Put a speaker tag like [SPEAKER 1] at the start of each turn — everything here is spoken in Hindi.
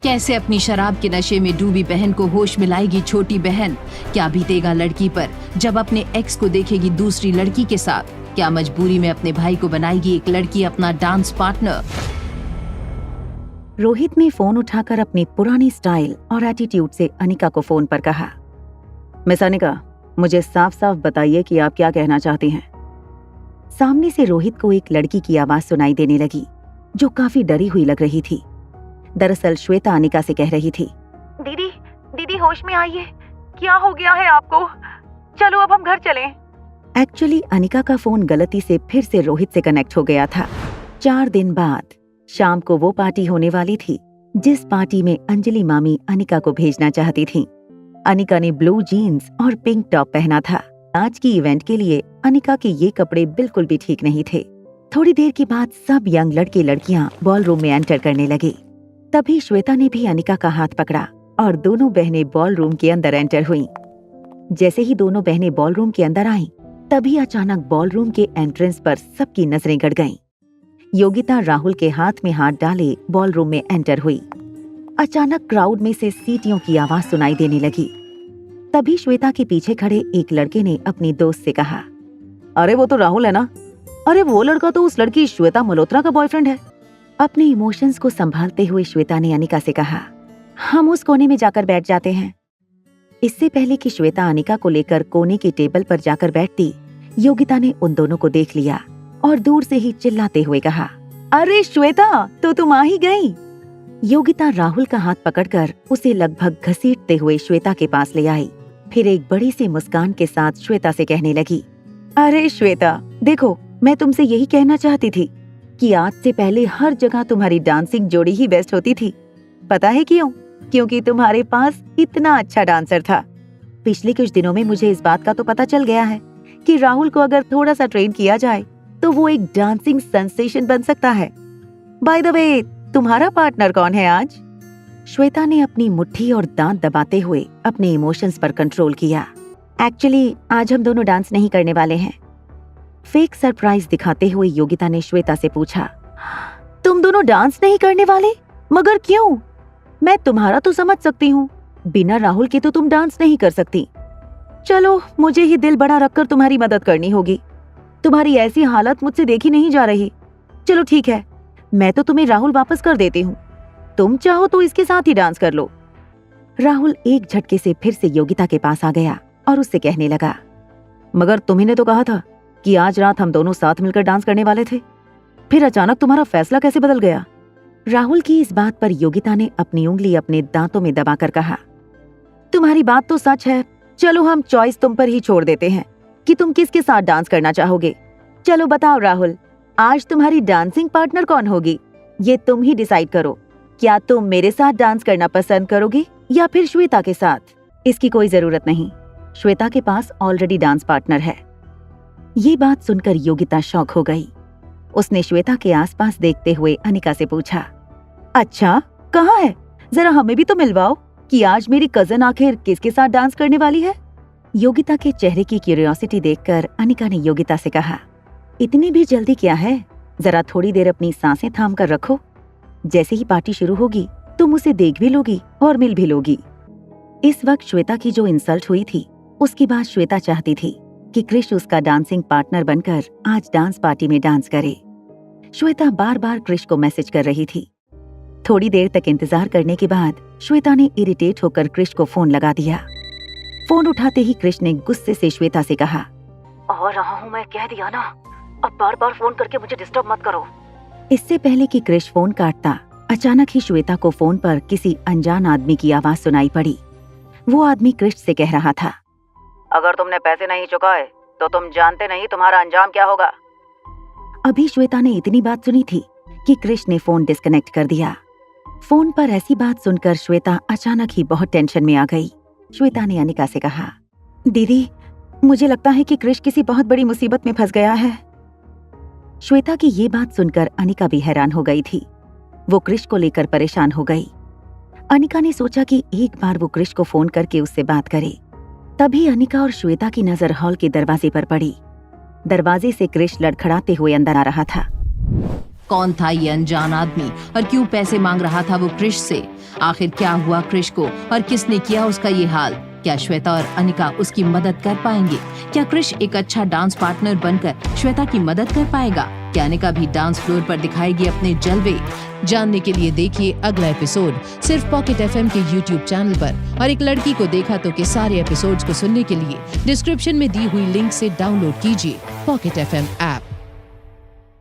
[SPEAKER 1] कैसे अपनी शराब के नशे में डूबी बहन को होश में लाएगी छोटी बहन? क्या बीतेगा लड़की पर जब अपने एक्स को देखेगी दूसरी लड़की के साथ? क्या मजबूरी में अपने भाई को बनाएगी एक लड़की अपना डांस पार्टनर?
[SPEAKER 2] रोहित ने फोन उठाकर अपनी पुरानी स्टाइल और एटीट्यूड से अनिका को फोन पर कहा, मिस अनिका, मुझे साफ साफ बताइए कि आप क्या कहना चाहती हैं। सामने से रोहित को एक लड़की की आवाज सुनाई देने लगी जो काफी डरी हुई लग रही थी। दरअसल श्वेता अनिका से कह रही थी,
[SPEAKER 3] दीदी दीदी होश में आइए, क्या हो गया है आपको? चलो अब हम घर चलें।
[SPEAKER 2] एक्चुअली अनिका का फोन गलती से फिर से रोहित से कनेक्ट हो गया था। 4 दिन बाद शाम को वो पार्टी होने वाली थी जिस पार्टी में अंजलि मामी अनिका को भेजना चाहती थी। अनिका ने ब्लू जीन्स और पिंक टॉप पहना था। आज की इवेंट के लिए अनिका के ये कपड़े बिल्कुल भी ठीक नहीं थे। थोड़ी देर के बाद सब यंग लड़के लड़कियां बॉल रूम में एंटर करने लगे। तभी श्वेता ने भी अनिका का हाथ पकड़ा और दोनों बहनें बॉल रूम के अंदर एंटर हुईं। जैसे ही दोनों बहनें बॉल रूम के अंदर आईं, तभी अचानक बॉल रूम के एंट्रेंस पर सबकी नजरें गड़ गईं। योगिता राहुल के हाथ में हाथ डाले बॉल रूम में एंटर हुई। अचानक क्राउड में से सीटियों की आवाज सुनाई देने लगी। तभी श्वेता के पीछे खड़े एक लड़के ने अपनी दोस्त से कहा, अरे वो तो राहुल है ना? अरे वो लड़का तो उस लड़की श्वेता मल्होत्रा का बॉयफ्रेंड है। अपने इमोशंस को संभालते हुए श्वेता ने अनिका से कहा, हम उस कोने में जाकर बैठ जाते हैं। इससे पहले कि श्वेता अनिका को लेकर कोने की टेबल पर जाकर बैठती, योगिता ने उन दोनों को देख लिया और दूर से ही चिल्लाते हुए कहा, अरे श्वेता, तो तुम आ ही गई। योगिता राहुल का हाथ पकड़कर उसे लगभग घसीटते हुए श्वेता के पास ले आई। फिर एक बड़ी सी मुस्कान के साथ श्वेता से कहने लगी, अरे श्वेता, देखो, मैं तुमसे यही कहना चाहती थी कि आज से पहले हर जगह तुम्हारी डांसिंग जोड़ी ही बेस्ट होती थी। पता है क्यों? क्योंकि तुम्हारे पास इतना अच्छा डांसर था। पिछले कुछ दिनों में मुझे इस बात का तो पता चल गया है कि राहुल को अगर थोड़ा सा ट्रेन किया जाए तो वो एक डांसिंग सेंसेशन बन सकता है। बाय द वे, तुम्हारा पार्टनर कौन है आज? श्वेता ने अपनी मुट्ठी और दांत दबाते हुए अपने इमोशंस पर कंट्रोल किया। एक्चुअली आज हम दोनों डांस नहीं करने वाले हैं। फेक सरप्राइज दिखाते हुए योगिता ने श्वेता से पूछा, तुम दोनों डांस नहीं करने वाले? मगर क्यों? मैं तुम्हारा तो समझ सकती हूँ, बिना राहुल के तो तुम डांस नहीं कर सकती। चलो, मुझे ही दिल बड़ा रखकर तुम्हारी मदद करनी होगी। तुम्हारी ऐसी हालत मुझसे देखी नहीं जा रही। चलो ठीक है, मैं तो तुम्हें राहुल वापस कर देती हूँ। तुम चाहो तो इसके साथ ही डांस कर लो। राहुल एक झटके से फिर से योगिता के पास आ गया और उससे कहने लगा, मगर तुम्ही ने तो कहा था कि आज रात हम दोनों साथ मिलकर डांस करने वाले थे, फिर अचानक तुम्हारा फैसला कैसे बदल गया? राहुल की इस बात पर योगिता ने अपनी उंगली अपने दांतों में दबाकर कहा, तुम्हारी बात तो सच है। चलो, हम चॉइस तुम पर ही छोड़ देते हैं कि तुम किसके साथ डांस करना चाहोगे। चलो बताओ राहुल, आज तुम्हारी डांसिंग पार्टनर कौन होगी? ये तुम ही डिसाइड करो। क्या तुम मेरे साथ डांस करना पसंद करोगे या फिर श्वेता के साथ? इसकी कोई जरूरत नहीं, श्वेता के पास ऑलरेडी डांस पार्टनर है। ये बात सुनकर योगिता शॉक हो गई। उसने श्वेता के आसपास देखते हुए अनिका से पूछा, अच्छा, कहाँ है? जरा हमें भी तो मिलवाओ कि आज मेरी कजन आखिर किसके साथ डांस करने वाली है। योगिता के चेहरे की क्यूरियोसिटी देखकर अनिका ने योगिता से कहा, इतनी भी जल्दी क्या है? जरा थोड़ी देर अपनी सांसें थाम कर रखो। जैसे ही पार्टी शुरू होगी तुम उसे देख भी लोगी और मिल भी लोगी। इस वक्त श्वेता की जो इंसल्ट हुई थी, उसके बाद श्वेता चाहती थी कि कृष उसका डांसिंग पार्टनर बनकर आज डांस पार्टी में डांस करे। श्वेता बार बार कृष को मैसेज कर रही थी। थोड़ी देर तक इंतजार करने के बाद श्वेता ने इरिटेट होकर कृष को फोन लगा दिया। फोन उठाते ही कृष ने गुस्से से श्वेता से कहा,
[SPEAKER 3] और रहा हूँ, मैं कह दिया ना, अब बार बार फोन करके मुझे डिस्टर्ब मत करो।
[SPEAKER 2] इससे पहले कि कृष फोन काटता, अचानक ही श्वेता को फोन पर किसी अनजान आदमी की आवाज सुनाई पड़ी। वो आदमी कृष से कह रहा था,
[SPEAKER 3] अगर तुमने पैसे नहीं चुकाए तो तुम जानते नहीं तुम्हारा अंजाम क्या होगा।
[SPEAKER 2] अभी श्वेता ने इतनी बात सुनी थी कि कृष ने फोन डिस्कनेक्ट कर दिया। फोन पर ऐसी बात सुनकर श्वेता अचानक ही बहुत टेंशन में आ गई। श्वेता ने अनिका से कहा, दीदी, मुझे लगता है कि कृष किसी बहुत बड़ी मुसीबत में फंस गया है। श्वेता की ये बात सुनकर अनिका भी हैरान हो गई थी। वो कृष को लेकर परेशान हो गई। अनिका ने सोचा कि एक बार वो कृष को फोन करके उससे बात करे। तभी अनिका और श्वेता की नजर हॉल के दरवाजे पर पड़ी। दरवाजे से कृष लड़खड़ाते हुए अंदर आ रहा था।
[SPEAKER 1] कौन था ये अनजान आदमी और क्यों पैसे मांग रहा था वो क्रिश से? आखिर क्या हुआ क्रिश को और किसने किया उसका ये हाल? क्या श्वेता और अनिका उसकी मदद कर पाएंगे? क्या क्रिश एक अच्छा डांस पार्टनर बनकर श्वेता की मदद कर पाएगा? क्या अनिका भी डांस फ्लोर पर दिखाएगी अपने जलवे? जानने के लिए देखिए अगला एपिसोड सिर्फ पॉकेट FM के YouTube चैनल पर। और एक लड़की को देखा तो के सारे एपिसोड्स को सुनने के लिए डिस्क्रिप्शन में दी हुई लिंक से डाउनलोड कीजिए पॉकेट FM ऐप।